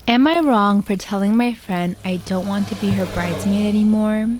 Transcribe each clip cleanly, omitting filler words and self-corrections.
Am I wrong for telling my friend I don't want to be her bridesmaid anymore?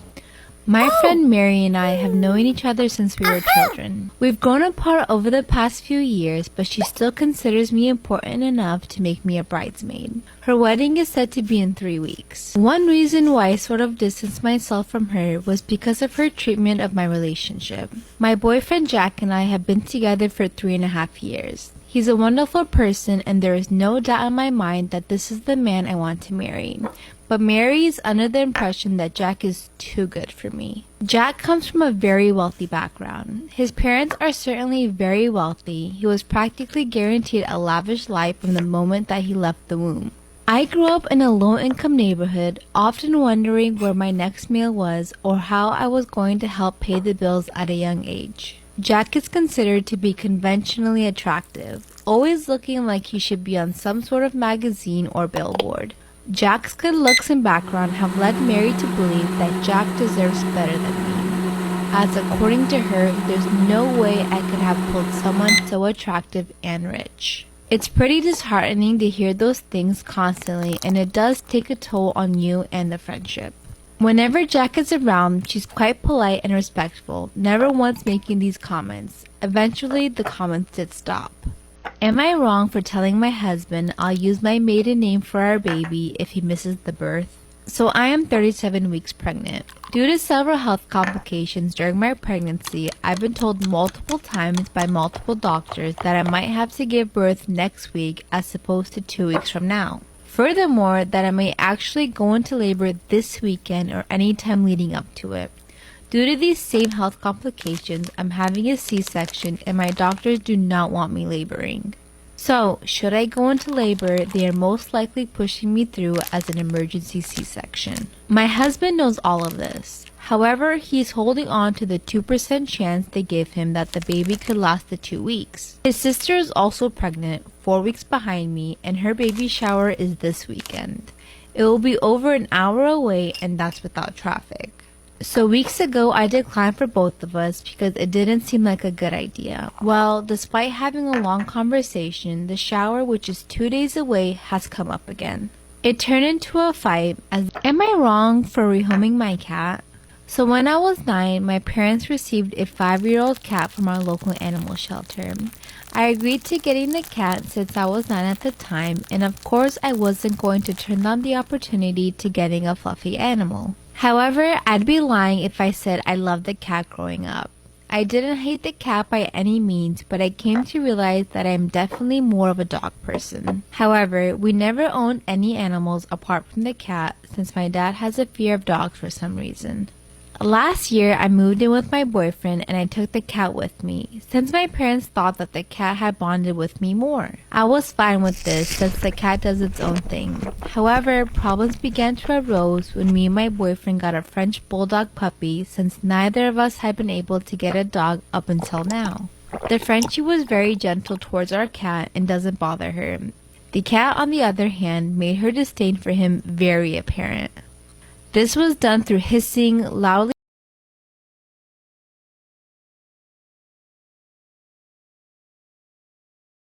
My friend Mary and I have known each other since we were children. We've grown apart over the past few years, but she still considers me important enough to make me a bridesmaid. Her wedding is set to be in 3 weeks. One reason why I sort of distanced myself from her was because of her treatment of my relationship. My boyfriend Jack and I have been together for 3.5 years. He's a wonderful person, and there is no doubt in my mind that this is the man I want to marry. But Mary is under the impression that Jack is too good for me. Jack comes from a very wealthy background. His parents are certainly very wealthy. He was practically guaranteed a lavish life from the moment that he left the womb. I grew up in a low-income neighborhood, often wondering where my next meal was or how I was going to help pay the bills at a young age. Jack is considered to be conventionally attractive, always looking like he should be on some sort of magazine or billboard. Jack's good looks and background have led Mary to believe that Jack deserves better than me, as according to her, there's no way I could have pulled someone so attractive and rich. It's pretty disheartening to hear those things constantly, and it does take a toll on you and the friendship. Whenever Jack is around, she's quite polite and respectful, never once making these comments. Eventually, the comments did stop. Am I wrong for telling my husband I'll use my maiden name for our baby if he misses the birth? So I am 37 weeks pregnant. Due to several health complications during my pregnancy, I've been told multiple times by multiple doctors that I might have to give birth next week as opposed to 2 weeks from now. Furthermore, that I may actually go into labor this weekend or any time leading up to it. Due to these same health complications, I'm having a C-section and my doctors do not want me laboring. So, should I go into labor, they are most likely pushing me through as an emergency C-section. My husband knows all of this. However, he's holding on to the 2% chance they give him that the baby could last the 2 weeks. His sister is also pregnant, 4 weeks behind me, and her baby shower is this weekend. It will be over an hour away, and that's without traffic. So weeks ago, I declined for both of us because it didn't seem like a good idea. Well, despite having a long conversation, the shower, which is 2 days away, has come up again. It turned into a fight as, am I wrong for rehoming my cat? So when I was 9, my parents received a 5-year-old cat from our local animal shelter. I agreed to getting the cat since I was 9 at the time, and of course I wasn't going to turn down the opportunity to getting a fluffy animal. However, I'd be lying if I said I loved the cat growing up. I didn't hate the cat by any means, but I came to realize that I am definitely more of a dog person. However, we never owned any animals apart from the cat since my dad has a fear of dogs for some reason. Last year, I moved in with my boyfriend and I took the cat with me, since my parents thought that the cat had bonded with me more. I was fine with this since the cat does its own thing. However, problems began to arise when me and my boyfriend got a French bulldog puppy since neither of us had been able to get a dog up until now. The Frenchie was very gentle towards our cat and doesn't bother her. The cat, on the other hand, made her disdain for him very apparent. This was done through hissing, loudly